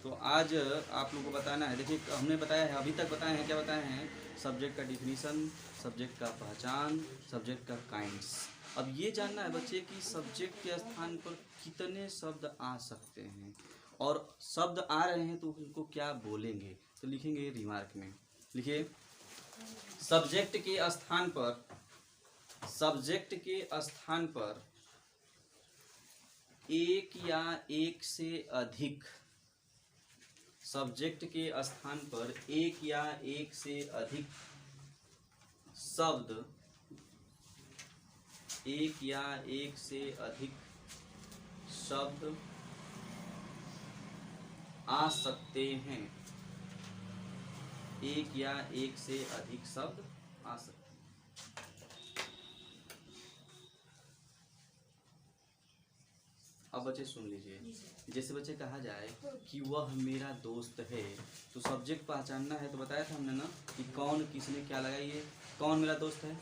तो आज आप लोगों को बताना है, देखिए हमने बताया है, अभी तक बताए हैं, क्या बताए हैं, सब्जेक्ट का डिफिनीशन, सब्जेक्ट का पहचान, सब्जेक्ट का काइंड्स। अब ये जानना है बच्चे कि सब्जेक्ट के स्थान पर कितने शब्द आ सकते हैं, और शब्द आ रहे हैं तो उनको क्या बोलेंगे। तो लिखेंगे रिमार्क में, लिखिए सब्जेक्ट के स्थान पर, सब्जेक्ट के स्थान पर एक या एक से अधिक, सब्जेक्ट के स्थान पर एक या एक से अधिक शब्द, एक या एक से अधिक शब्द आ सकते हैं, एक या एक से अधिक शब्द आ सकते हैं। अब बच्चे सुन लीजिए, जैसे बच्चे कहा जाए कि वह मेरा दोस्त है, तो सब्जेक्ट पहचानना है। तो बताया था हमने ना कि कौन किसने क्या लगाई है, कौन मेरा दोस्त है,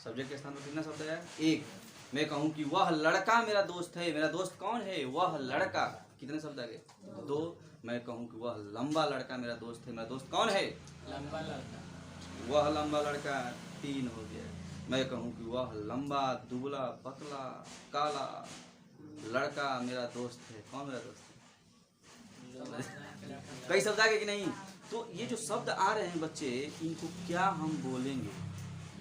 सब्जेक्ट के स्थान पर कितना शब्द आया, एक। मैं कहूँ कि वह लड़का मेरा दोस्त है, मेरा दोस्त कौन है, वह लड़का, कितने शब्द आ गए, दो। मैं कहूँ कि वह लंबा लड़का मेरा दोस्त है, मेरा दोस्त कौन है, लंबा लड़का, वह लंबा लड़का, तीन हो गया। मैं कहूँ कि वह लंबा दुबला पतला काला लड़का मेरा दोस्त है, कौन मेरा दोस्त है, कई शब्द आ गए कि नहीं। तो ये जो शब्द आ रहे हैं बच्चे, इनको क्या हम बोलेंगे,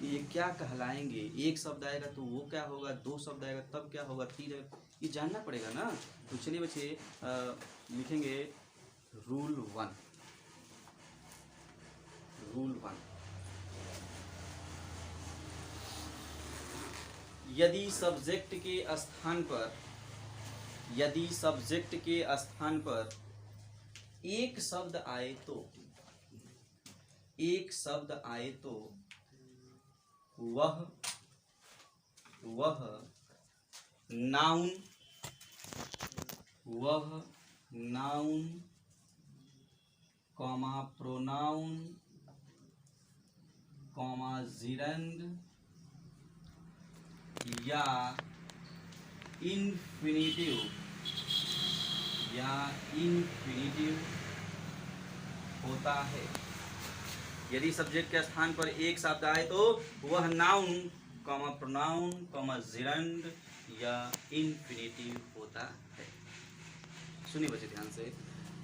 ये क्या कहलाएंगे। एक शब्द आएगा तो वो क्या होगा, दो शब्द आएगा तब क्या होगा, तीन आएगा, ये जानना पड़ेगा ना। तो चलिए बच्चे लिखेंगे रूल वन, रूल वन, यदि सब्जेक्ट के स्थान पर, यदि सब्जेक्ट के स्थान पर एक शब्द आए तो, एक शब्द आए तो वह नाउन, वह noun comma pronoun comma gerund या इन्फिनिटिव, या इन्फिनिटिव होता है। यदि सब्जेक्ट के स्थान पर एक शब्द आए तो वह noun comma pronoun comma gerund या इन्फिनिटिव होता है। सुनिए बच्चे ध्यान से।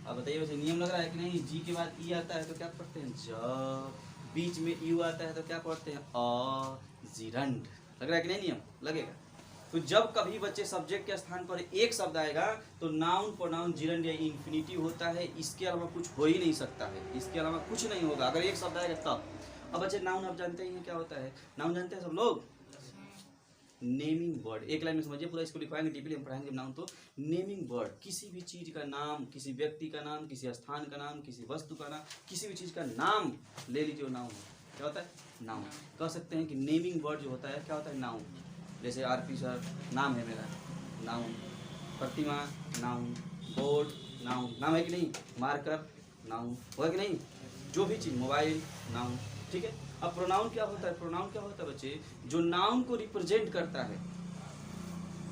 अब बताइए बच्चे, नियम लग रहा है कि नहीं। जी के बाद ई आता है तो क्या पढ़ते हैं, ज। बीच में यू आता है तो क्या पढ़ते हैं, अ। जिरंड लग रहा है कि नहीं, नियम लगेगा। तो जब कभी बच्चे सब्जेक्ट के स्थान पर एक शब्द आएगा तो नाउन प्रोनाउन जिरंड या इन्फिनिटिव होता है, इसके अलावा कुछ हो ही नहीं सकता है, इसके अलावा कुछ नहीं होगा अगर एक शब्द आएगा तब। अब बच्चे नाउन आप जानते ही हैं क्या होता है, नाउन जानते हैं सब लोग, नेमिंग वर्ड। एक लाइन में समझिए, पूरा इसको लिखवाएंगे डीपली हम पढ़ाएंगे नाउन। तो नेमिंग वर्ड, किसी भी चीज का नाम, किसी व्यक्ति का नाम, किसी स्थान का नाम, किसी वस्तु का नाम, किसी भी चीज का नाम ले लीजिए, नाउन क्या होता है, नाउन। कह सकते हैं कि नेमिंग वर्ड जो होता है क्या होता है, नाउन। जैसे आरपी सर नाम है मेरा, नाउन। प्रतिमा नाउन, बोर्ड नाउन, नाम है कि नहीं, मार्कर नाउन, हो कि नहीं, जो भी चीज़, मोबाइल नाउन, ठीक है। अब प्रोनाउन क्या होता है, प्रोनाउन क्या होता है बच्चे, जो नाउन को रिप्रेजेंट करता है,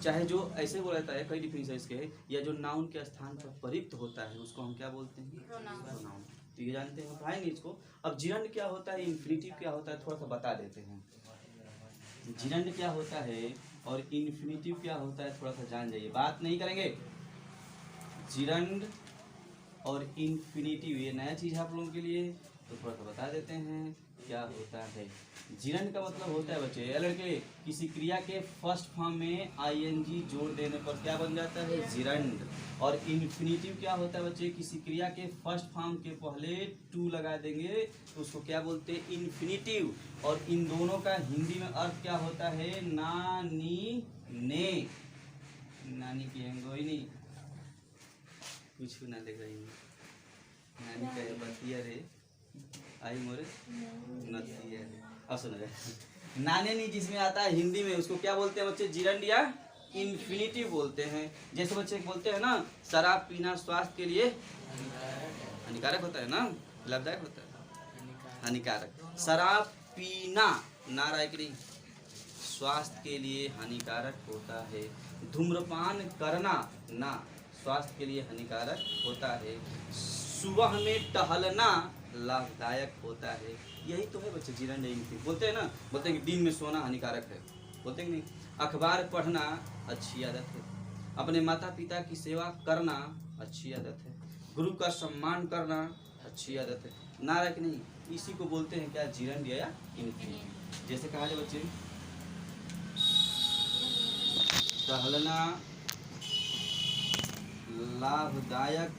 चाहे जो ऐसे बोला जाता है, कई डिफिनेशन इसके, या जो नाउन के स्थान पर प्रयुक्त होता है उसको हम क्या बोलते हैं, प्रोनाउन। तो ये जानते हैं, पढ़ाएंगे इसको। अब जिरंड क्या होता है, इन्फिनिटिव क्या होता है, थोड़ा सा बता देते हैं। जिरंड क्या होता है और इन्फिनिटिव क्या होता है, थोड़ा सा जान जाइए, बात नहीं करेंगे। जिरंड और इन्फिनिटिव ये नया चीज़ है आप लोगों के लिए, तो थोड़ा सा बता देते हैं क्या होता है। जिरंड का मतलब होता है बच्चे, लड़के, किसी क्रिया के फर्स्ट फॉर्म में आईएनजी जोड़ देने पर क्या बन जाता है, जिरंड। और इन्फिनिटिव क्या होता है बच्चे, किसी क्रिया के फर्स्ट फॉर्म के पहले टू लगा देंगे तो उसको क्या बोलते हैं, इन्फिनिटिव। और इन दोनों का हिंदी में अर्थ क्या होता है, नानी ने, नानी की हेंगोइनी, कुछ ना देख रही हूँ, नानी का बतिया रे आई मोरे नतिया रे। अब सुनो, नाने नी जिसमें आता है हिंदी में उसको क्या बोलते हैं बच्चे, जिरंड या इन्फिनिटिव बोलते हैं। जैसे बच्चे बोलते हैं ना, शराब पीना स्वास्थ्य के लिए हानिकारक होता है ना, लाभदायक होता है, हानिकारक। शराब पीना, नारायणी, स्वास्थ्य के लिए हानिकारक होता है। धूम्रपान करना, ना, स्वास्थ्य के लिए हानिकारक होता है। सुबह में टहलना लाभदायक होता है। यही तो है बच्चे जीवन नहीं बोलते हैं ना, बोलते हैं कि दिन में सोना हानिकारक है, बोलते हैं कि नहीं। अखबार पढ़ना अच्छी आदत है। अपने माता पिता की सेवा करना अच्छी आदत है। गुरु का सम्मान करना अच्छी आदत है। नारा कि नहीं, इसी को बोलते हैं क्या, जीवन या इन्फिनिटी। जैसे कहा जाए बच्चे, टहलना लाभदायक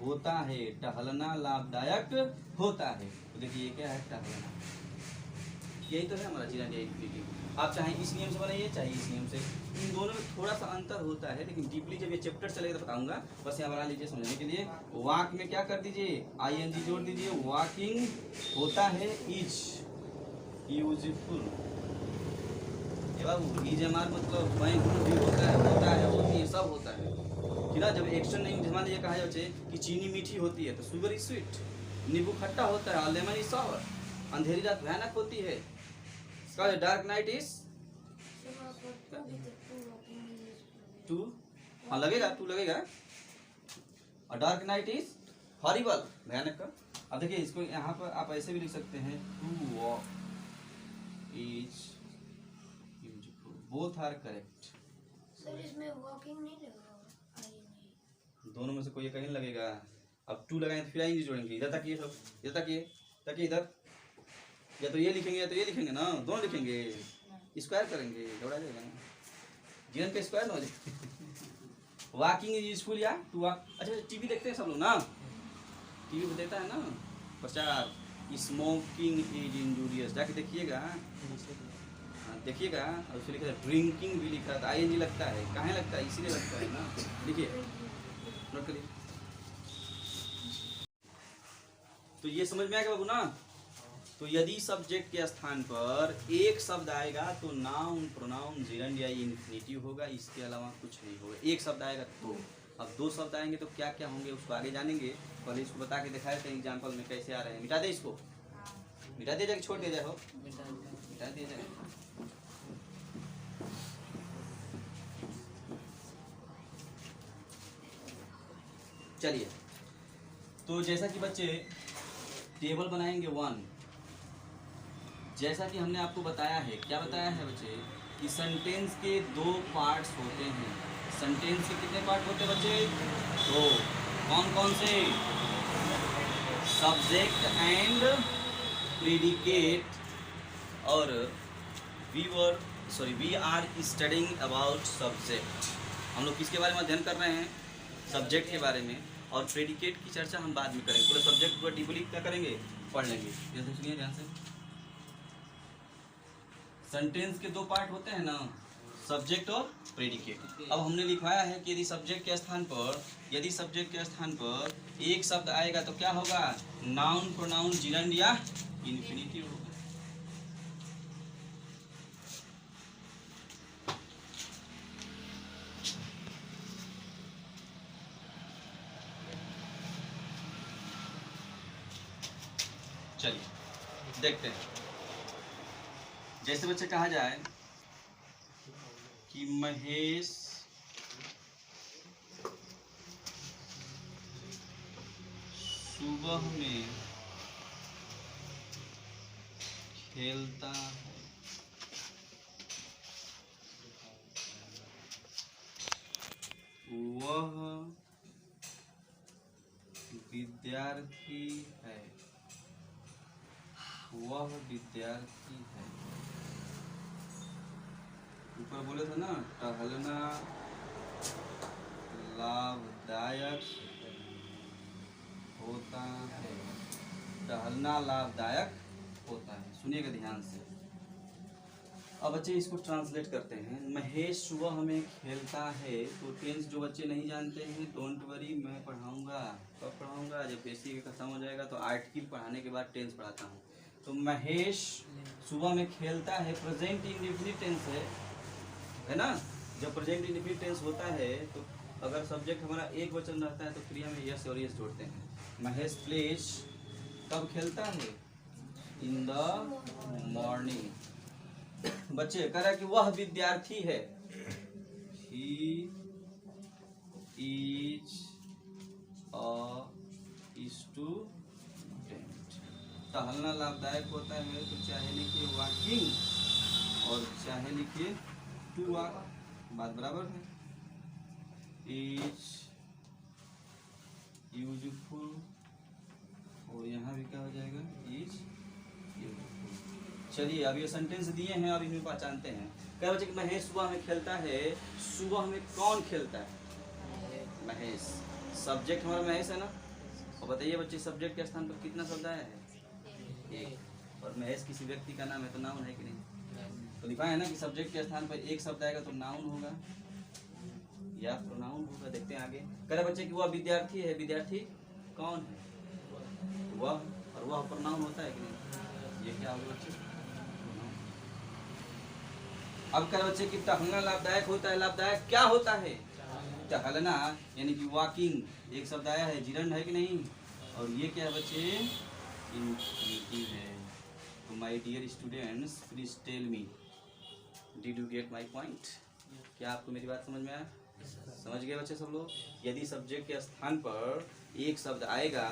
होता है, टहलना लाभदायक होता है। तो देखिए क्या है टहलना, यही तो है हमारा जीवन या इन्फिनिटी। आप चाहे इस नियम से बनाइए चाहे इस नियम से, इन दोनों में थोड़ा सा अंतर होता है, लेकिन डीपली जब ये चैप्टर चलेगा तो बताऊंगा। बस यहाँ बना लीजिए समझने के लिए। वॉक में क्या कर दीजिए, आईएनजी जोड़ दीजिए। वॉकिंग होता है इज यूजफुल। बाबू इज एम आर मतलब भी होता है होती है, सब होता है कि ना। जब एक्शन नहीं, मान लीजिए कहा जाए कि चीनी मीठी होती है तो शुगर इज स्वीट, नींबू खट्टा होता है, लेमन इज सॉवर, अंधेरी रात भयानक होती है, डार्क नाइट इज टू, हाँ लगेगा, टू लगेगा। और डार्क नाइट इज हॉरिबल, भयानक का। अब देखिए इसको यहाँ पर आप ऐसे भी लिख सकते हैं, to walk is beautiful, both are correct. Sir इसमें वॉकिंग नहीं लगा, दोनों में से कोई एक नहीं लगेगा। अब टू लगाएंगे तो फिर आएंगे जोड़ेंगे। इधर तक ये सब, इधर तक ये इधर, या तो ये लिखेंगे या तो ये लिखेंगे ना, दोनों लिखेंगे, स्क्वायर करेंगे, दौड़ा जाएगा ना, जीवन का स्क्वायर ना हो जाए। वॉकिंग इज यूजफुल या टू वॉक। अच्छा टीवी देखते हैं सब लोग ना, टीवी पे देता है ना प्रचार, स्मोकिंग इज इंजूरियस, जाके देखिएगा, देखिएगा। और उसमें लिखा है ड्रिंकिंग भी लिखा था, आईएनजी लगता है, कहाँ लगता है, इसीलिए लगता है ना। देखिए नोट करिए। तो ये समझ में आएगा बाबू ना। तो यदि सब्जेक्ट के स्थान पर एक शब्द आएगा तो नाउन, प्रोनाउन, जिरंड या इन्फिनिटिव होगा, इसके अलावा कुछ नहीं होगा। एक शब्द आएगा तो, अब दो शब्द आएंगे तो क्या क्या होंगे उसको आगे जानेंगे। पहले इसको बता के दिखाए थे एग्जाम्पल में कैसे आ रहे हैं। मिटा दे इसको, मिटा दिया जाए, छोड़ दिया जाए, हो मिटा दिया जाए। चलिए, तो जैसा कि बच्चे टेबल बनाएंगे 1, जैसा कि हमने आपको बताया है, क्या बताया है बच्चे, कि सेंटेंस के 2 पार्ट्स होते हैं। सेंटेंस के कितने पार्ट होते हैं बच्चे, 2। कौन कौन से, सब्जेक्ट एंड प्रेडिकेट। और we are studying about subject. हम लोग किसके बारे में अध्ययन कर रहे हैं, सब्जेक्ट के बारे में। और प्रेडिकेट की चर्चा हम बाद में करेंगे, पूरे सब्जेक्ट को डीपली क्या करेंगे, पढ़ लेंगे। जैसे सुनिए ध्यान से, सेंटेंस के 2 पार्ट होते हैं ना, सब्जेक्ट और प्रेडिकेट। अब हमने लिखवाया है कि यदि सब्जेक्ट के स्थान पर एक शब्द आएगा तो क्या होगा, नाउन, प्रोनाउन, जिरंड या इन्फिनिटिव होगा। चलिए देखते हैं। जैसे बच्चे कहा जाए कि महेश सुबह में खेलता है, वह विद्यार्थी है, वह विद्यार्थी है। ऊपर बोले थे ना, टहलना लाभदायक होता है, टहलना लाभदायक होता है। सुनिएगा ध्यान से। अब बच्चे इसको ट्रांसलेट करते हैं। महेश सुबह में खेलता है, तो टेंस जो बच्चे नहीं जानते हैं, डोंट वरी, मैं पढ़ाऊंगा। कब पढ़ाऊंगा, जब बेसिक खत्म हो जाएगा तो आर्टिकल पढ़ाने के बाद टेंस पढ़ाता हूँ। तो महेश सुबह में खेलता है, प्रेजेंट इंडेफिनिट टेंस है ना। जब प्रेजेंट इंडेफिनिट टेंस होता है तो अगर सब्जेक्ट हमारा एक वचन रहता है तो क्रिया में यस और यस जोड़ते हैं। महेश प्लेज, कब खेलता है, इन द मॉर्निंग। बच्चे कह रहा है कि वह विद्यार्थी है, ही इज अ स्टूडेंट। टहलना लाभदायक होता है मेरे, तो चाहे लिखिए वॉकिंग और चाहे लिखिए टू वॉक, बात बराबर है। इज यूजफुल, और यहाँ भी क्या हो जाएगा, इज यूजफुल। चलिए अब ये सेंटेंस दिए हैं, अब इन्हें पहचानते हैं। क्या बच्चे, महेश सुबह में खेलता है, सुबह में कौन खेलता है, महेश। सब्जेक्ट हमारा महेश है ना। और बताइए बच्चे, सब्जेक्ट के स्थान पर कितना शब्द आया है, एक। और महेश किसी व्यक्ति का नाम है, तो नाउन है कि नहीं। तो लिखा है ना कि सब्जेक्ट के स्थान पर एक शब्द आएगा तो नाउन होगा या प्रोनाउन होगा। देखते हैं आगे। कह रहे बच्चे कि वह विद्यार्थी है, विद्यार्थी कौन है, वह। और वह प्रोनाउन होता है कि नहीं, ये क्या होगा बच्चे, pronoun। अब कह रहे बच्चे कि टहलना लाभदायक होता है, लाभदायक क्या होता है, टहलना, यानी कि वॉकिंग। एक शब्द आया है, जिरंड है कि नहीं। और ये क्या है बच्चे, इंफिनिटिव है। तो my dear students, please tell me, did you get my point. क्या आपको मेरी बात समझ में आया, समझ गए बच्चे सब लोग। यदि सब्जेक्ट के स्थान पर एक शब्द आएगा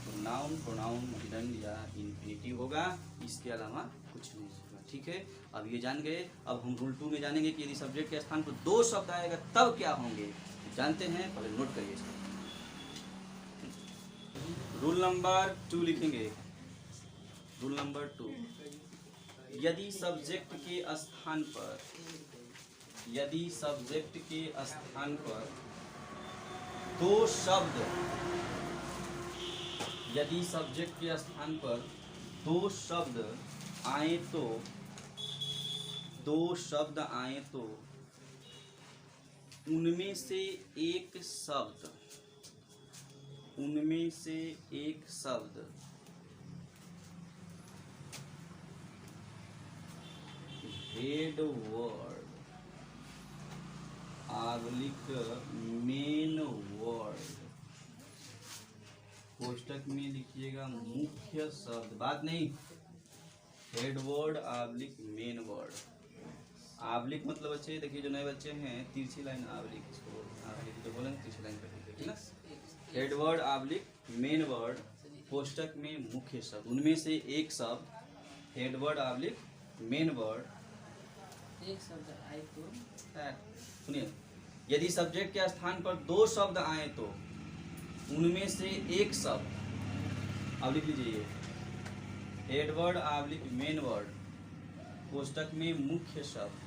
तो नाउन, प्रोनाउन, जिरंड या इंफिनिटिव होगा, इसके अलावा कुछ नहीं होगा। ठीक है, अब ये जान गए। अब हम रूल 2 में जानेंगे कि यदि सब्जेक्ट के स्थान पर दो शब्द आएगा तब क्या होंगे, जानते हैं। पहले नोट करिए इसको। रूल नंबर 2 लिखेंगे। रूल नंबर 2, यदि सब्जेक्ट के स्थान पर, यदि सब्जेक्ट के स्थान पर दो शब्द, यदि सब्जेक्ट के स्थान पर दो शब्द आए तो, दो शब्द आए तो उनमें से एक शब्द, उनमें से एक शब्द हेड वर्ड आगलिक मेन वर्ड, कोष्टक में लिखिएगा मुख्य शब्द, बात नहीं, head word oblique main word. आबलिक मतलब बच्चे देखिए, जो नए बच्चे हैं, तिरछी लाइन आबलिक, इसको आबलिक जो बोलेंगे तिरछी लाइन पर, ठीक ना। Head word oblique main word, कोष्टक में मुख्य शब्द, उनमें से एक शब्द head word oblique main word, एक शब्द आए तो, सुनिए, यदि सब्जेक्ट के स्थान पर दो शब्द आए तो उनमें से एक शब्द, अब लिख लीजिए, head word oblique main word, कोष्टक में मुख्य शब्द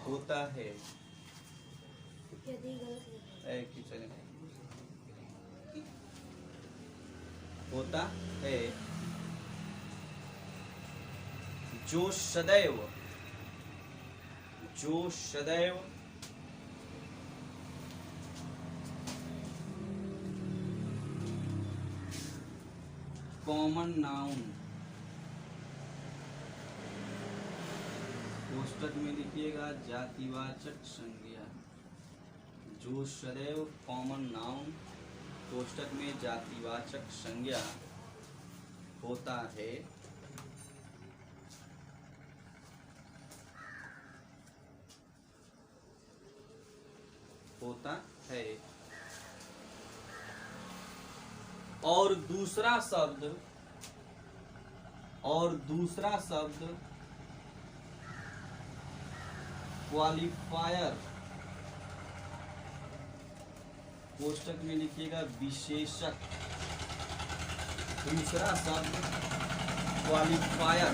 होता है। यदि गलत होता है जो सदैव, जो सदैव कॉमन नाउन, कोष्टक में लिखिएगा जातिवाचक संज्ञा, जो सदैव कॉमन नाउन, कोष्टक में जातिवाचक संज्ञा होता है, होता है। और दूसरा शब्द, और दूसरा शब्द क्वालिफायर, कोष्टक में लिखिएगा विशेषक, दूसरा शब्द क्वालिफायर,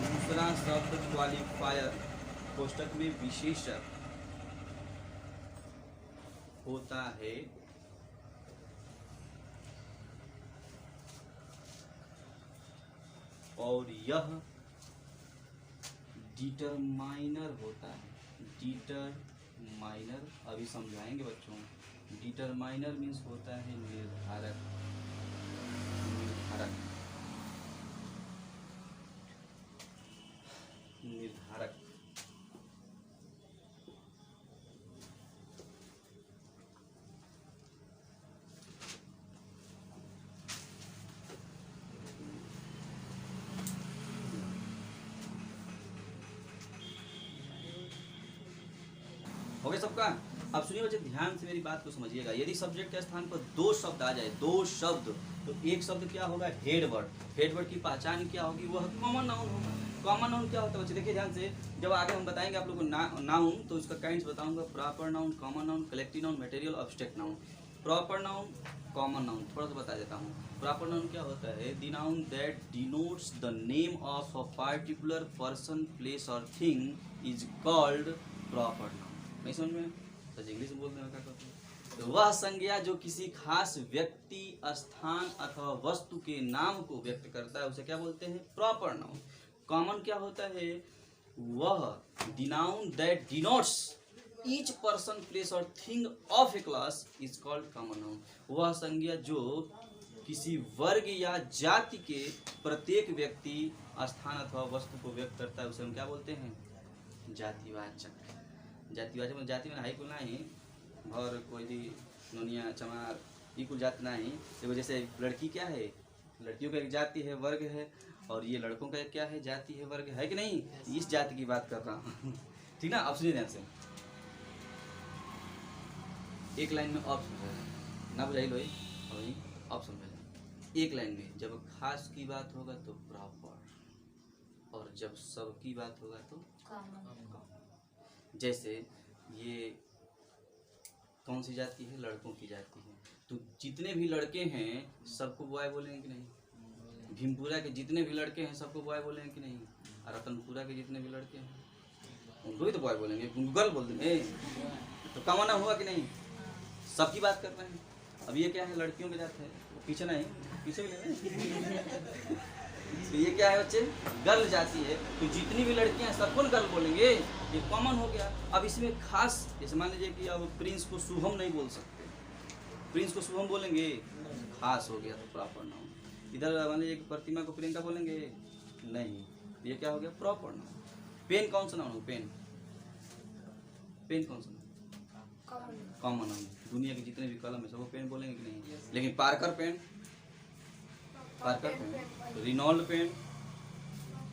दूसरा शब्द क्वालिफायर, कोष्टक में विशेषक होता है। और यह डिटरमाइनर होता है, डिटरमाइनर, अभी समझाएंगे बच्चों। डिटरमाइनर मीन्स होता है निर्धारक, निर्धारक, निर्धारक। गया सबका। अब सुनिए बच्चे, ध्यान से मेरी बात को समझिएगा। यदि सब्जेक्ट के स्थान पर दो शब्द आ जाए, दो शब्द, तो एक शब्द क्या होगा? Head word. हेड वर्ड की पहचान क्या होगी? वह कॉमन नाउन होगा। कॉमन नाउन क्या होता है बच्चे? देखिए ध्यान से, जब आगे हम बताएंगे आप लोगों को नाउन, तो इसका काइंड्स बताऊंगा। Proper noun, common noun, collective noun, material, obstruct noun. Proper noun, common noun थोड़ा सा बता देता हूँ। प्रॉपर नाउन क्या होता है? The noun that denotes the name of a particular person, place और thing is called proper noun. नहीं समझ में? तो इंग्लिश में बोलते हैं क्या कहते हैं? तो वह संज्ञा जो किसी खास व्यक्ति, स्थान अथवा वस्तु के नाम को व्यक्त करता है, उसे क्या बोलते हैं? Proper noun. कॉमन क्या होता है? वह the noun that denotes each person, place और thing of a class is called common noun. वह संज्ञा जो किसी वर्ग या जाति के प्रत्येक व्यक्ति, स्थान अथवा वस्तु को व्यक्त करता है, उसे हम क्या बोलते हैं? जातिवाचक। जातिवाचक में जाति में हाई कुल नहीं, भर कोई भी नोनिया चमार ये कुल जाति नहीं। देखो जैसे लड़की क्या है? लड़कियों का एक जाति है, वर्ग है, और ये लड़कों का एक क्या है? जाति है, वर्ग है कि नहीं? इस जाति की बात कर रहा हूँ। ठीक ना? अब सुनिए ध्यान से, एक लाइन में ऑप्शन ना बुझाई लो, वही ऑप्शन है। एक लाइन में जब खास की बात होगा तो प्रॉपर, और जब सब की बात होगा तो कॉमन। जैसे ये कौन सी जाति है? लड़कों की जाति है, तो जितने भी लड़के हैं सबको बॉय बोलेंगे कि नहीं? भीमपुरा के जितने भी लड़के हैं सबको बॉय बोलेंगे कि नहीं? और रतनपुरा के जितने भी लड़के हैं उनको ही तो बॉय बोलेंगे, गर्ल बोल देंगे। तो कॉमन हुआ कि नहीं? सबकी बात कर रहे हैं। अब ये क्या है? लड़कियों की जात है, पीछे नहीं, पीछे भी ले। तो ये क्या है बच्चे? गर्ल जाति है, तो जितनी भी लड़कियां हैं सबको गर्ल बोलेंगे, ये कॉमन हो गया। अब इसमें खास, जैसे मान लीजिए कि अब प्रिंस को शुभम नहीं बोल सकते, प्रिंस को शुभम बोलेंगे, खास हो गया तो प्रॉपर नाउन। इधर मान लीजिए कि प्रतिमा को प्रियंका बोलेंगे, नहीं, ये क्या हो गया? Proper noun. पेन कौन सा नाउन हो? पेन, पेन कौन सा नाउन? Common noun. दुनिया के जितने भी कलम है सबको पेन बोलेंगे कि नहीं? लेकिन Parker pen, Parker pen, Reynold pen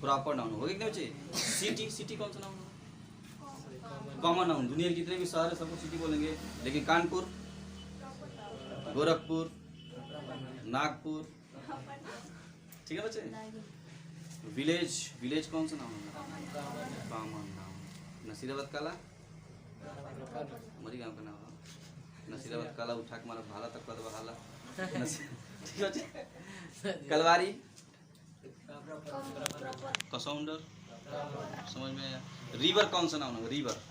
proper noun हो गया कि नहीं बच्चे? सिटी, सिटी कौन सा नाउन हो? Common noun. दुनिया के जितने भी शहर है सबको सिटी बोलेंगे, लेकिन कानपुर, गोरखपुर, नागपुर, ठीक है बच्चे? विलेज, विलेज कौन सा नाउन है? Common noun. नसीराबाद काला, मरी गाँव का नाम है। नसीराबाद काला उठा के मारा भाला तक पद बहाला। ठीक है। कलवारी, कसौंडर, समझ में आया? रिवर कौन सा नाम है? रिवर,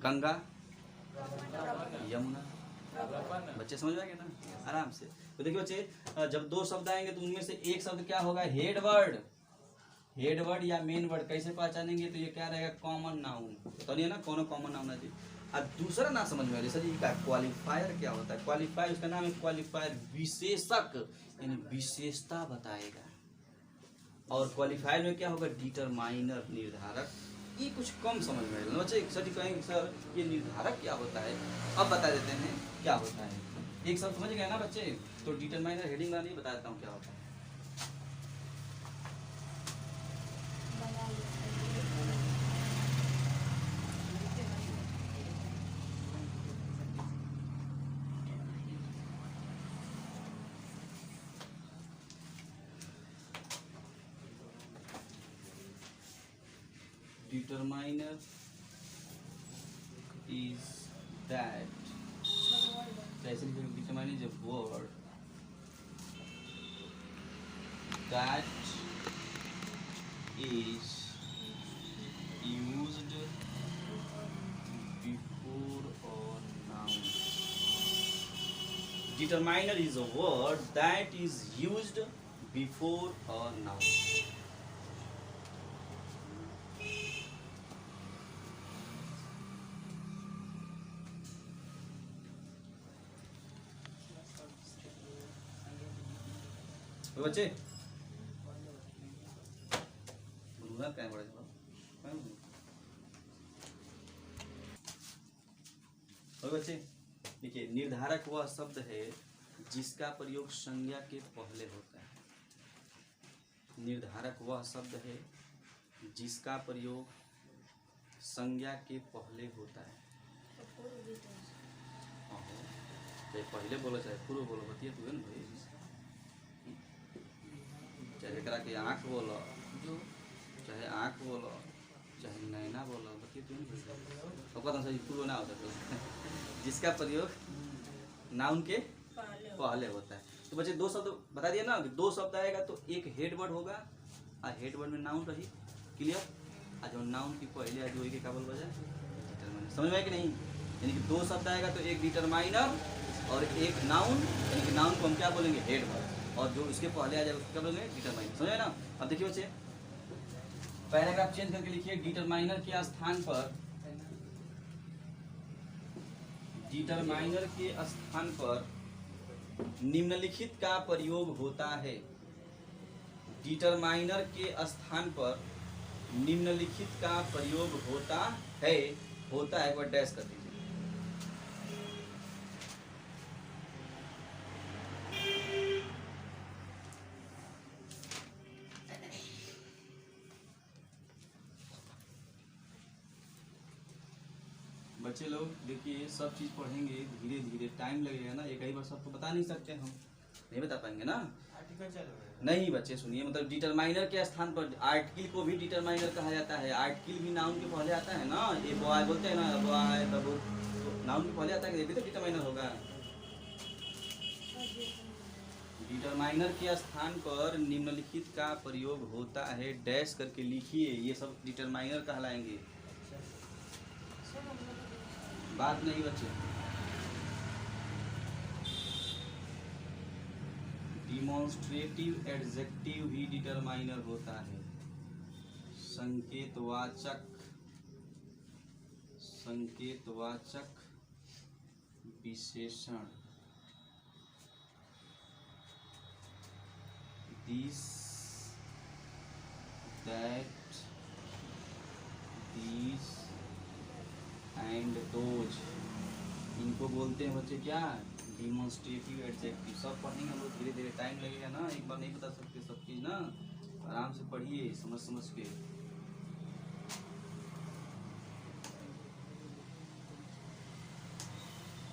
गंगा, यमुना। बच्चे समझ में आ गए ना? आराम से। तो देखिए बच्चे, जब दो शब्द आएंगे तो उनमें से एक शब्द क्या होगा? Head word. हेड वर्ड या मेन वर्ड कैसे पहचानेंगे? तो ये क्या रहेगा? Common noun. तो नहीं है ना, कौन कॉमन नाउन है? और दूसरा ना समझ में आ सर जी का क्वालिफायर क्या होता है? क्वालिफायर, उसका नाम है क्वालिफायर, विशेषक, यानी विशेषता बताएगा। और क्वालिफायर में क्या होगा? डिटरमाइनर, निर्धारक। ये कुछ कम समझ में आएगा बच्चे। सर जी कहेंगे सर ये निर्धारक क्या होता है? अब बता देते हैं क्या होता है। एक सब समझ गए ना बच्चे? तो डिटरमाइनर हेडिंग वाला नहीं बता देता हूँ क्या होता है। Determiner is that, determiner is a word that is used before a noun. Determiner is a word that is used before a noun. बच्चे क्या बड़े बच्चे देखिए, निर्धारक वह शब्द है जिसका प्रयोग संज्ञा के पहले होता है। निर्धारक वह शब्द है जिसका प्रयोग संज्ञा के पहले होता है। पूर्व भी तो है। अहो, चाहे पहले बोलो चाहे पूर्व बोलो, बतिया तू है ना भाई। चाहे एकरा के आँख बोलो, जो चाहे आँख बोलो, चाहे नैना बोलो, बतिया तू है ना भाई। तो कहता सही पूर्व ना होता तो जिसका प्रयोग नाउन के पहले होता है। तो बच्चे दो शब्द बता दिया ना कि दो शब्द आएगा तो एक हेड वर्ड होगा और हेड वर्ड में नाउन रही। क्लियर? आज जो नाउन की पहले आज वही के का बोल बजा डिटरमाइनर। समझ में आया कि नहीं? यानी कि दो शब्द आएगा तो एक डिटरमाइनर और एक नाउन, यानी कि नाउन को हम क्या बोलेंगे हेड वर्ड, और जो इसके पहले आ जाएगा उसको क्या बोलेंगे डिटरमाइनर। समझ में ना? अब देखिए बच्चे पैराग्राफ चेंज करके लिखिए डिटरमाइनर के स्थान पर, डिटरमाइनर के स्थान पर निम्नलिखित का प्रयोग होता है। डिटरमाइनर के स्थान पर निम्नलिखित का प्रयोग होता है। होता है एक बार डैश कर दीजिए। बच्चे लोग देखिए सब चीज़ पढ़ेंगे धीरे धीरे, टाइम लगेगा ना, एक ही बार सबको बता नहीं सकते, हम नहीं बता पाएंगे ना। आर्टिकल चल रहा है। नहीं बच्चे सुनिए, मतलब डिटरमाइनर के स्थान पर आर्टिकल को भी डिटरमाइनर कहा जाता है। आर्टिकल भी नाउन के पहले आता है ना, ये बॉय बोलते हैं ना, बॉय बाबू, तो नाउन के पहले आता है, ये भी तो डिटरमाइनर होगा। डिटरमाइनर के स्थान पर निम्नलिखित का प्रयोग होता है, डैश करके लिखिए, ये सब डिटरमाइनर कहलाएंगे। बात नहीं बच्चे, डिमॉन्स्ट्रेटिव एडजेक्टिव ही डिटरमाइनर होता है। संकेतवाचक, संकेतवाचक विशेषण। This, that, these and those, इनको बोलते हैं बच्चे क्या? Demonstrative adjective. सब पढ़ेंगे हम लोग धीरे धीरे, टाइम लगेगा ना, एक बार नहीं बता सकते सब चीज़ ना, आराम से पढ़िए समझ समझ के।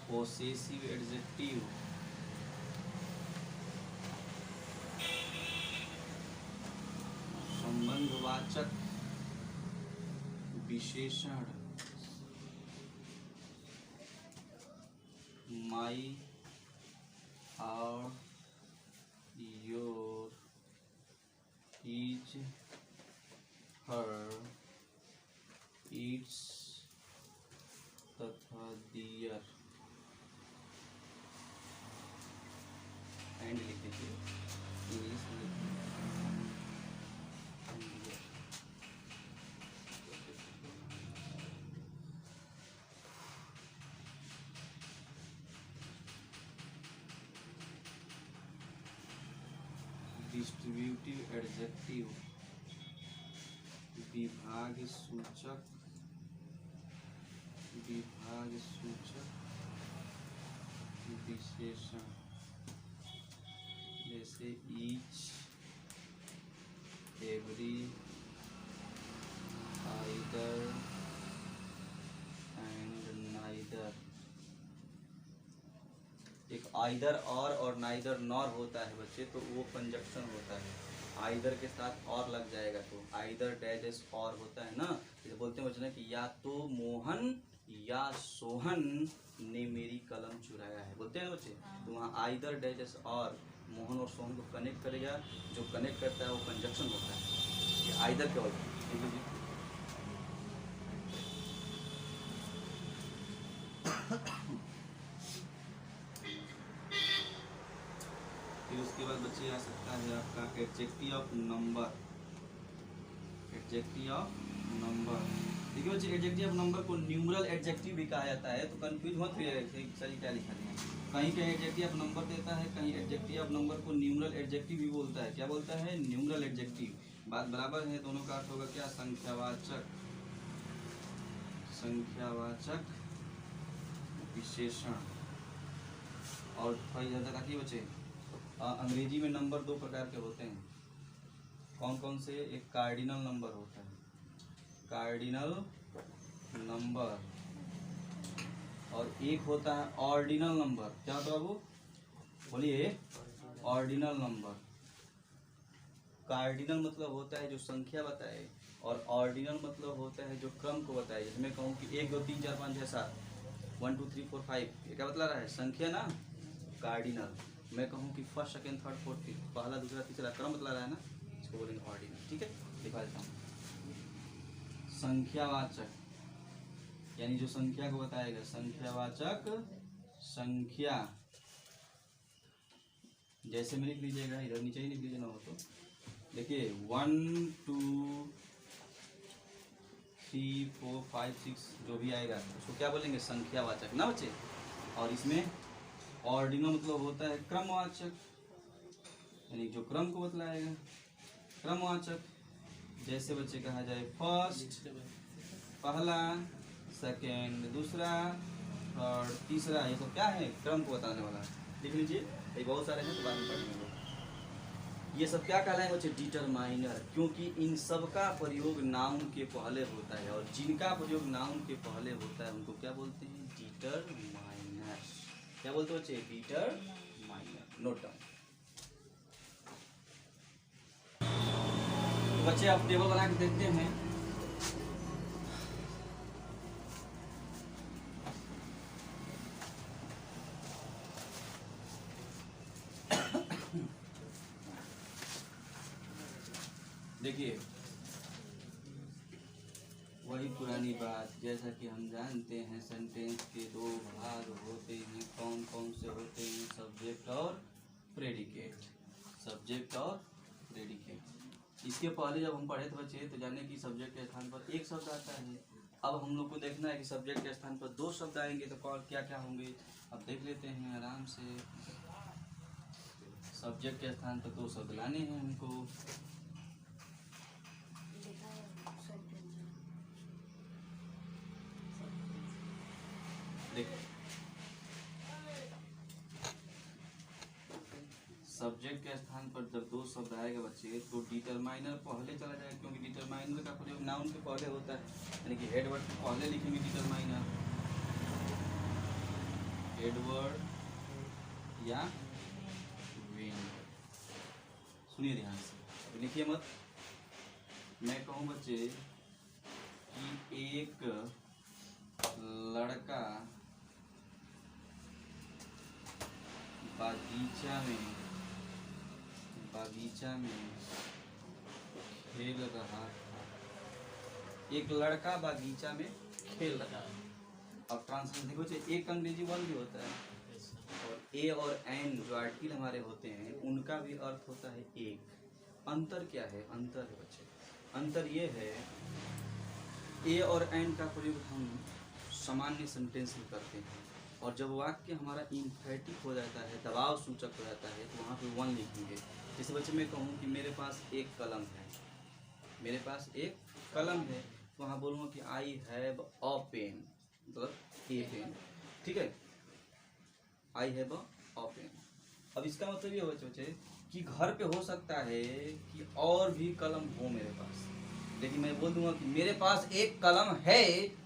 पोसेसिव एडजेक्टिव, संबंधवाचक विशेषण। माई, और योर, इज, हर, इट्स तथा दियर। एंड लिख दीजिए, इंग्लिश में डिस्ट्रीब्यूटिव एडजेक्टिव, विभाग सूचक, विभाग सूचक विशेषण, जैसे each, every, either and neither. एक आइदर और नाइदर नॉर होता है बच्चे, तो वो कंजक्शन होता है। आइदर के साथ और लग जाएगा तो आइदर डैश और होता है ना, जैसे बोलते हैं बच्चे ना कि या तो मोहन या सोहन ने मेरी कलम चुराया है, बोलते हैं ना बच्चे। तो वहाँ आइदर डैश और मोहन और सोहन को कनेक्ट करेगा, जो कनेक्ट करता है वो कंजक्शन होता है। ये आइदर केवल फिर उसके बाद बच्चे आ सकता है आपका adjective of number. Adjective of number, देखिए बच्चे एडजेक्टिव ऑफ नंबर को न्यूमरल एडजेक्टिव भी कहा जाता है, तो कंफ्यूज मत करिए सही क्या लिखा है। कहीं कहीं एडजेक्टिव ऑफ नंबर देता है, कहीं एडजेक्टिव ऑफ नंबर को न्यूमरल एडजेक्टिव भी बोलता है। क्या बोलता है? Numeral adjective. बात बराबर है, दोनों का अर्थ होगा क्या? संख्यावाचक, संख्यावाचक विशेषण। और थोड़ा इधर तक आती बच्चे, अंग्रेजी में नंबर दो प्रकार के होते हैं। कौन कौन से? एक कार्डिनल नंबर होता है, कार्डिनल नंबर और एक होता है ऑर्डिनल नंबर। क्या होता है बाबू, बोलिए? Ordinal number. कार्डिनल मतलब होता है जो संख्या बताए, और ऑर्डिनल मतलब होता है जो क्रम को बताए। जैसे मैं कहूँ कि 1 2 3 4 5 6 7, 1 2 3 4 5, ये क्या बतला रहा है? संख्या ना, कार्डिनल। मैं कहूँ कि first second third fourth fifth, पहला दूसरा तीसरा, क्रम बतला रहा है ना, इसको बोलेंगे ऑर्डिनल। ठीक है, दिखा देता हूँ। संख्यावाचक यानी जो संख्या को बताएगा, संख्यावाचक संख्या। जैसे में लिख लीजिएगा, इधर नीचे ही लिख लीजिए ना हो तो। देखिए 1 2 3 4 5 6 जो भी आएगा उसको क्या बोलेंगे? संख्यावाचक ना बच्चे। और इसमें ऑर्डिनल मतलब होता है क्रमवाचक, यानी जो क्रम को बतलाएगा, क्रमवाचक। जैसे बच्चे कहा जाए फर्स्ट, पहला, सेकेंड, दूसरा, थर्ड, तीसरा, ये सब क्या है? क्रम को बताने वाला। लिख लीजिए, ये बहुत सारे हैं तो बाद में पढ़ेंगे। ये सब क्या कहलाएंगे बच्चे? डिटरमाइनर। क्योंकि इन सब का प्रयोग नाउन के पहले होता है, और जिनका प्रयोग नाउन के पहले होता है उनको क्या बोलते हैं? डिटरमाइनर। क्या बोलते हो बच्चे? डिटरमाइनर। Note down. तो बच्चे आप टेबल बना के देखते हैं। देखिए वही पुरानी बात, जैसा कि हम जानते हैं सेंटेंस के दो भाग होते हैं। कौन कौन से होते हैं? सब्जेक्ट और प्रेडिकेट। सब्जेक्ट और प्रेडिकेट। इसके पहले जब हम पढ़े थे बच्चे तो जाने कि सब्जेक्ट के स्थान पर एक शब्द आता है। अब हम लोग को देखना है कि सब्जेक्ट के स्थान पर दो शब्द आएंगे तो कौन क्या क्या होंगे। अब देख लेते हैं आराम से। सब्जेक्ट के स्थान पर दो शब्द लाने हैं हमको। देखो सब्जेक्ट के स्थान पर जब दो शब्द आएगा बच्चे तो डिटरमाइनर पहले चला जाएगा, क्योंकि डिटरमाइनर का प्रयोग नाउन के पहले होता है। यानी कि हेडवर्ड के पहले लिखेंगे डिटरमाइनर, हेडवर्ड या वेन। सुनिए ध्यान से, लिखिए मत। मैं कहूँ बच्चे कि एक लड़का बगीचा में खेल रहा था। एक लड़का बगीचा में खेल रहा है। अब ट्रांसलेशन देखो, एक अंग्रेजी वर्ड भी होता है, और ए और एन जो आर्टिकल हमारे होते हैं उनका भी अर्थ होता है एक। अंतर क्या है? अंतर है बच्चे, अंतर ये है ए और एन का प्रयोग हम सामान्य सेंटेंस में करते हैं, और जब वाक्य हमारा इम्फेटिक हो जाता है, दबाव सूचक हो जाता है, तो वहाँ पे वन लिखेंगे। जैसे बच्चे मैं कहूँ कि मेरे पास एक कलम है, मेरे पास एक कलम है, तो वहाँ बोलूँगा कि आई हैव अ पेन, मतलब ए पेन। ठीक है, आई हैव अ पेन। अब इसका मतलब ये हो बच्चे कि घर पे हो सकता है कि और भी कलम हो मेरे पास, लेकिन मैं बोल दूंगा कि मेरे पास एक कलम है,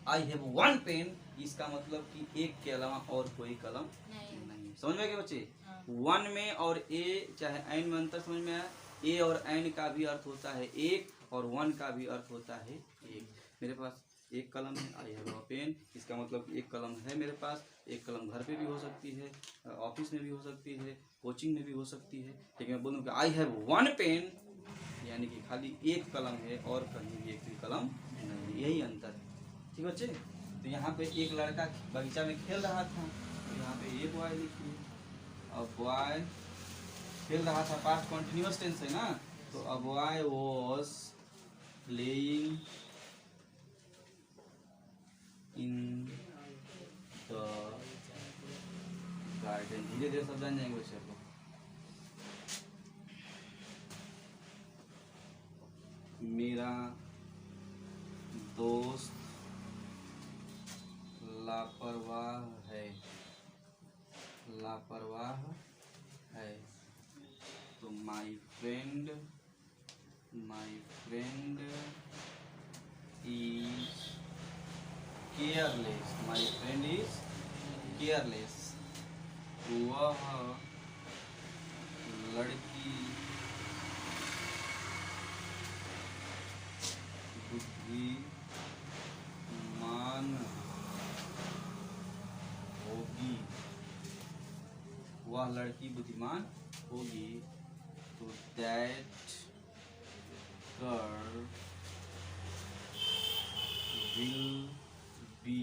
आई हैव वन पेन। इसका मतलब कि एक के अलावा और कोई कलम नहीं। समझ में गए बच्चे? वन में और ए चाहे एन में अंतर समझ में आया? ए और एन का भी अर्थ होता है एक, और वन का भी अर्थ होता है एक। मेरे पास एक कलम है, आई हैव अ पेन, इसका मतलब एक कलम है मेरे पास। एक कलम घर पे भी हो सकती है, ऑफिस में भी हो सकती है, कोचिंग में भी हो सकती है, लेकिन मैं बोलूँ कि आई हैव वन पेन, यानी कि खाली एक कलम है और कहीं भी एक भी कलम नहीं। यही अंतर है। ठीक बच्चे? तो यहाँ पे एक लड़का बगीचा में खेल रहा था, तो यहाँ पे एक बॉय लिखिए। अब बॉय खेल रहा था, पास्ट कंटिन्यूअस टेंस है ना, तो अब boy was playing in the garden. धीरे धीरे सब जान जाएंगे बच्चे को। मेरा दोस्त लापरवाह है, लापरवाह है, तो my friend is careless, my friend is careless. वह लड़की बुद्धिमान होगी, वह लड़की बुद्धिमान होगी। तो that girl will be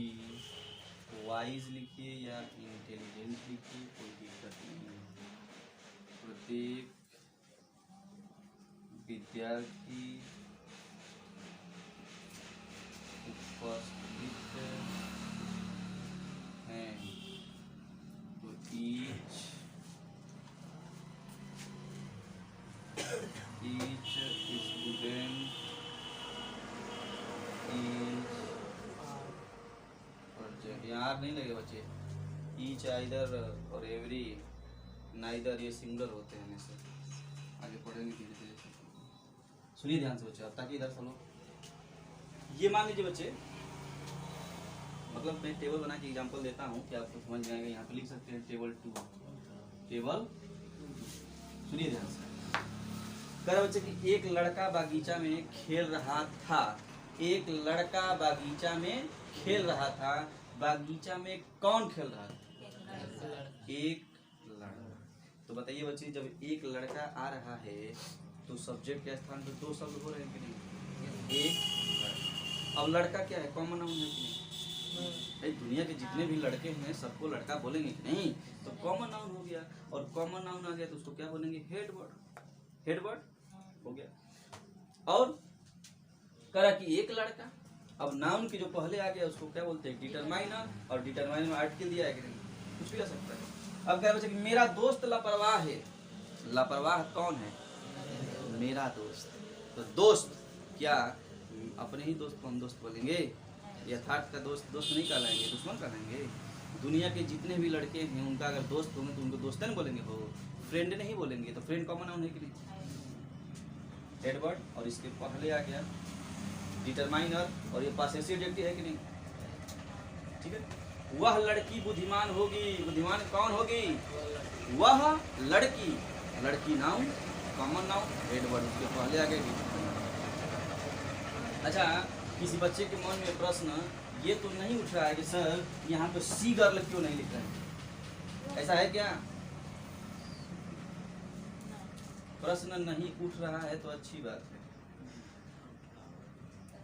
wise लिखिए या इंटेलिजेंट लिखिए, कोई दिक्कत नहीं है। प्रत्येक विद्यार्थी उपस्थित हैं, तो each student is यहाँ नहीं लगे बच्चे, ईच आइदर और एवरी, नाइदर ये सिंगुलर होते हैं हमेशा। आगे पढ़ेंगे धीरे धीरे, सुनिए ध्यान से बच्चे, अब ताकि इधर सुनो। ये मान लीजिए बच्चे, मतलब मैं टेबल बना के एग्जांपल देता हूँ कि आपको समझ में आएगा। यहाँ पे लिख सकते हैं टेबल 2, टेबल। सुनिए ध्यान से, कह रहा बच्चे कि एक लड़का बागीचा में खेल रहा था। एक लड़का बागीचा में खेल रहा था। बागीचा में कौन खेल रहा था? एक लड़का। तो बताइए बच्चे, जब एक लड़का आ रहा है तो सब्जेक्ट के स्थान पर दो शब्द हो रहे हैं कि नहीं? एक लड़का। अब लड़का क्या है? कॉमन नाउन है कि नहीं? भाई दुनिया के जितने भी लड़के हैं सबको लड़का बोलेंगे कि नहीं? तो कॉमन नाउन हो गया, और कॉमन नाउन आ गया तो उसको क्या बोलेंगे? Head word. हेड वर्ड हो गया। और करा कि एक लड़का, अब नाउन की जो पहले आ गया उसको क्या बोलते हैं? डिटरमाइनर। और डिटरमाइनर में आर्टिकल दिया है कि नहीं? कुछ भी आ सकता है। अब क्या बच्चे कि मेरा दोस्त लापरवाह है। लापरवाह कौन है? मेरा दोस्त। तो दोस्त क्या अपने ही दोस्त को हम दोस्त बोलेंगे? यथार्थ का दोस्त दोस्त नहीं कहलाएंगे, दुश्मन कहलाएंगे। दुनिया के जितने भी लड़के हैं उनका अगर दोस्त होंगे तो उनको दोस्त नहीं बोलेंगे, हो फ्रेंड नहीं बोलेंगे। तो फ्रेंड कॉमन नाउन है कि नहीं? हेड वर्ड, और इसके पहले आ गया डिटरमाइनर, और ये पॉसेसिव एडजेक्टिव है कि नहीं? ठीक है। वह लड़की बुद्धिमान होगी। बुद्धिमान कौन होगी? वह लड़की। लड़की noun, common noun, head word उसके पहले आ गया। अच्छा, किसी बच्चे के मन में प्रश्न ये तो नहीं उठ रहा है कि सर यहाँ पे सी गर्ल क्यों नहीं लिख रहे हैं? ऐसा है क्या? प्रश्न नहीं उठ रहा है तो अच्छी बात है।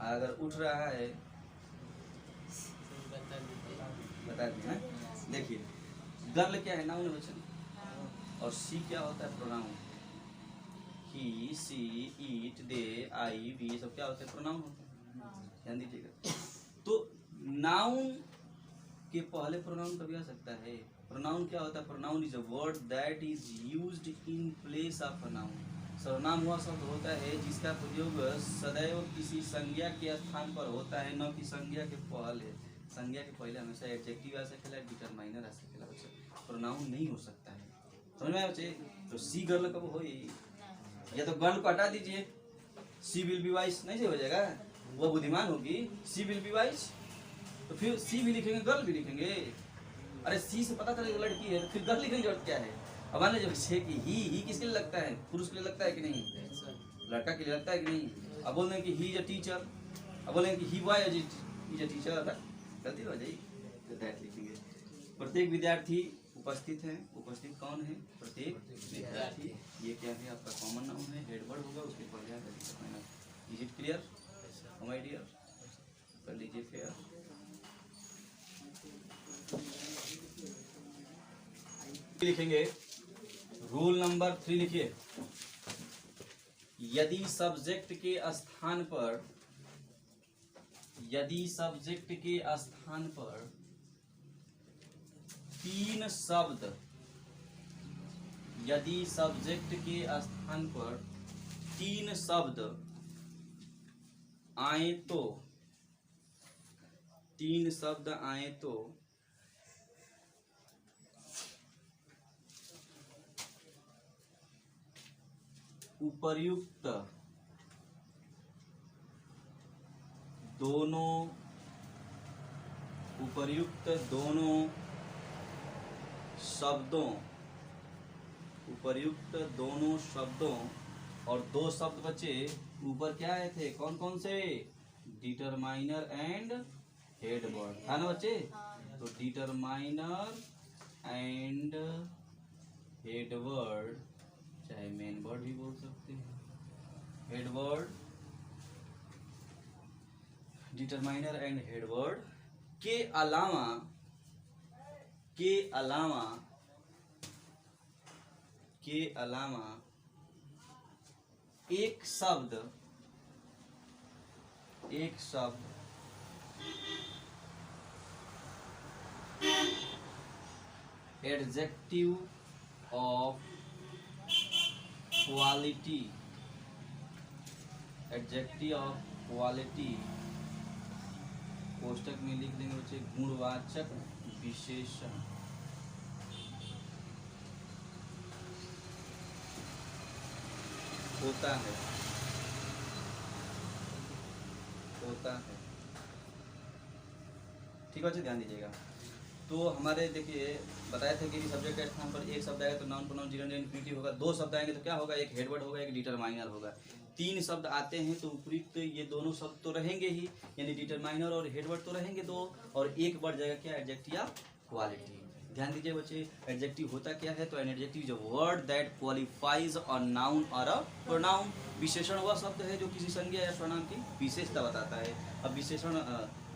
अगर उठ रहा है बता दें। देखिए, गर्ल क्या है? नाउन है बच्चे, और सी क्या होता है? Pronoun. He, C, eat, they, I, we, सब क्या होते हैं? प्रोनाउन होते हैं। ध्यान दीजिएगा। तो नाउन के पहले प्रोनाउन कभी आ सकता है। प्रोनाउन क्या होता है? Pronoun is a word that is used in place of a noun. सर्वनाम हुआ शब्द होता है जिसका प्रयोग सदैव किसी संज्ञा के स्थान पर होता है, न कि संज्ञा के पहले। संज्ञा के पहले हमेशा एडजेक्टिव आ सकेला, डिटरमाइनर आ सकेला बच्चे, प्रोनाउन नहीं हो सकता है। समझ में आया बच्चे? तो सी गर्ल कब होई? या तो गर्ल को हटा दीजिए, सी विल बी वाइज नहीं से हो जाएगा? वो बुद्धिमान होगी, सी विल बी वाइज। तो फिर सी भी लिखेंगे, गर्ल भी लिखेंगे। अरे सी से पता चलेगा लड़की है, तो फिर गर्ल लिखने की जरूरत क्या है? अब मान लीजिए बच्चे कि ही किसके लिए लगता है? पुरुष के लिए लगता है कि नहीं? लड़का के लिए लगता है कि नहीं? अब बोल दें कि ही इज अ टीचर, अब बोलेंगे कि ही बॉय इज अ टीचर, गलती हो जाएगी। तो दैट लिखेंगे। प्रत्येक विद्यार्थी उपस्थित है। उपस्थित कौन है? प्रत्येक विद्यार्थी। ये क्या है? आपका कॉमन नाउन है, हेड वर्ड होगा, उसके पहले आकर determiner. Is it clear my dear? कर लीजिए फेयर। लिखेंगे रूल नंबर 3 लिखिए। यदि सब्जेक्ट के स्थान पर तीन शब्द, यदि सब्जेक्ट के स्थान पर तीन शब्द आए तो, तीन शब्द आए तो उपर्युक्त दोनों उपर्युक्त दोनों शब्दों, उपर्युक्त दोनों शब्दों, और दो शब्द बचे ऊपर क्या आए थे, कौन कौन से, डिटरमाइनर एंड हेड वर्ड था ना बच्चे। तो डिटरमाइनर एंड हेड वर्ड, चाहे मेन वर्ड भी बोल सकते हैं, head word, determiner and head word के अलावा, के अलावा, के अलावा एक शब्द, एक शब्द adjective of quality, adjective of quality, कोष्टक में लिख लेंगे बच्चे गुणवाचक विशेषण, होता है, होता है। ठीक है, ध्यान दीजिएगा। तो हमारे देखिए बताए थे कि सब्जेक्ट के स्थान पर एक शब्द आएगा तो नाउन प्रोनाउन जीरो इन्फिनिटिव होगा, दो शब्द आएंगे तो क्या होगा, एक हेडवर्ड होगा, एक डिटरमाइनर होगा। तीन शब्द आते हैं तो उपयुक्त ये दोनों शब्द तो रहेंगे ही, यानी डिटरमाइनर और हेडवर्ड तो रहेंगे दो, और एक बढ़ जाएगा क्या, एडजेक्टिव ऑफ क्वालिटी। ध्यान दीजिए बच्चे, एडजेक्टिव होता क्या है, तो an adjective is a word that qualifies a noun और अ प्रोनाउन। विशेषण वह शब्द है जो किसी संज्ञा या सर्वनाम की विशेषता बताता है। अब विशेषण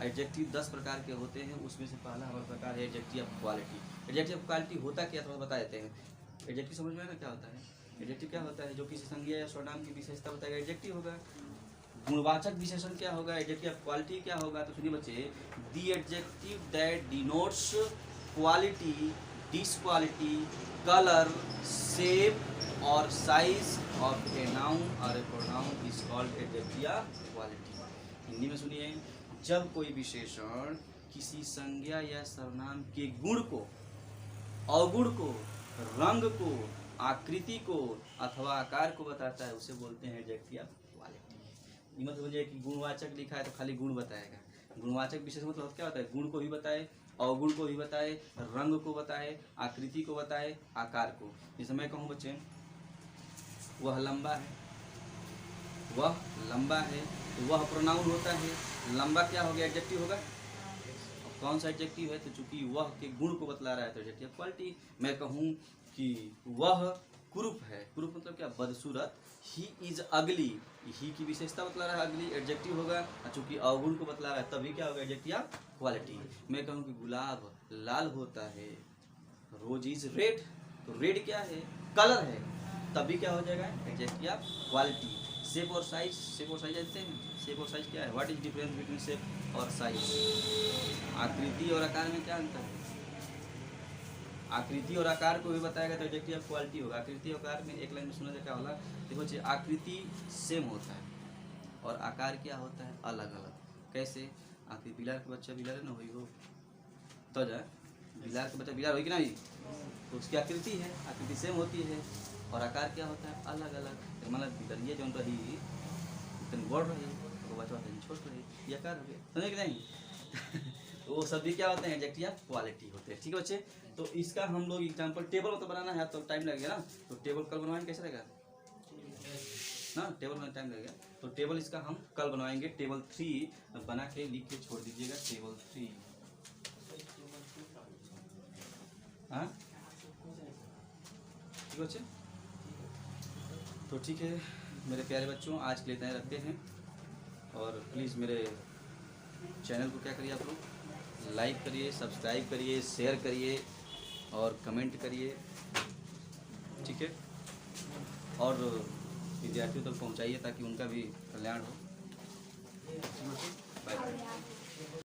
एडजेक्टिव 10 प्रकार के होते हैं, उसमें से पहला हमारा प्रकार है adjective of quality. Adjective of quality होता क्या, थोड़ा बता देते हैं। एडजेक्टिव समझ में आया ना क्या होता है, एडजेक्टिव क्या होता है, जो किसी संज्ञा या सर्वनाम की विशेषता बताएगा, एडजेक्टिव होगा। गुणवाचक विशेषण क्या होगा, एडजेक्टिव ऑफ क्वालिटी क्या होगा, तो सुनिए बच्चे, the adjective that denotes quality, disquality, colour, shape और साइज ऑफ ए नाउन और a pronoun is called adjective of quality. Hindi में सुनिए, जब कोई विशेषण किसी संज्ञा या सर्वनाम के गुण को, अवगुण को, रंग को, आकृति को अथवा आकार को बताता है, उसे बोलते हैं एडजेक्टिव ऑफ क्वालिटी। ये मत समझिए कि गुणवाचक लिखा है तो खाली गुण बताएगा। गुणवाचक विशेषण मतलब क्या होता है, गुण को भी बताए, अवगुण को भी बताए, रंग को बताए, आकृति को बताए, आकार को। जैसे मैं कहूँ बच्चे, वह लंबा है, वह लंबा है, तो वह प्रोनाउन होता है, लंबा क्या हो गया, एडजेक्टिव होगा। कौन सा एडजेक्टिव है, तो चूंकि वह के गुण को बतला रहा है तो एडजेक्टिव ऑफ क्वालिटी। मैं कहूँ कि वह कुरूप है, कुरूप मतलब क्या, बदसूरत। ही इज अगली, ही की विशेषता बतला रहा है, अगली एडजेक्टिव होगा, चूंकि अवगुण को बतला रहा है तभी क्या होगा, एडजेक्टिव ऑफ क्वालिटी। मैं कहूँ कि गुलाब लाल होता है, रोज इज रेड, तो रेड क्या है, कलर है, तभी क्या हो जाएगा, एडजेक्टिव ऑफ क्वालिटी। शेप और साइज, शेप और साइज जानते हैं, शेप और साइज क्या है, what is difference between shape और साइज। आकृति और आकार में क्या अंतर है, आकृति और आकार को भी बताएगा तो एडजेक्टिव ऑफ क्वालिटी होगा। आकृति और आकार में एक लाइन में सुना जाए क्या होला, देखो जी, आकृति सेम होता है और आकार क्या होता है, अलग अलग। कैसे, आकृति बिलार के बच्चा बिलार ना हुई हो तो जाए, बिलार के बच्चा बिलार होगी ना ही, तो उसकी आकृति है, आकृति सेम होती है, और आकार क्या होता है, अलग अलग। मतलब बिलरिया जो रही इतनी बड़ रही, तो बच्चा छोट रही, ये आकार हो गया, समझे कि नहीं। तो वो सभी क्या होते हैं, एडजेक्टिव ऑफ क्वालिटी होते हैं। ठीक है बच्चे, तो इसका हम लोग एग्जाम्पल टेबल तो बनाना है तो टाइम लगेगा ना, तो टेबल कल बनवाएंगे, कैसे रहेगा ना, टेबल में टाइम लगेगा, तो टेबल इसका हम कल बनवाएंगे। टेबल 3 बना के लिख के छोड़ दीजिएगा, टेबल 3। हाँ ठीक है बच्चे, तो ठीक है मेरे प्यारे बच्चों, आज के लिए इतना ही रखते हैं। और प्लीज़ मेरे चैनल को क्या करिए, आप लोग लाइक करिए, सब्सक्राइब करिए, शेयर करिए और कमेंट करिए, ठीक है, और विद्यार्थियों तक पहुंचाइए ताकि उनका भी कल्याण हो। Bye bye.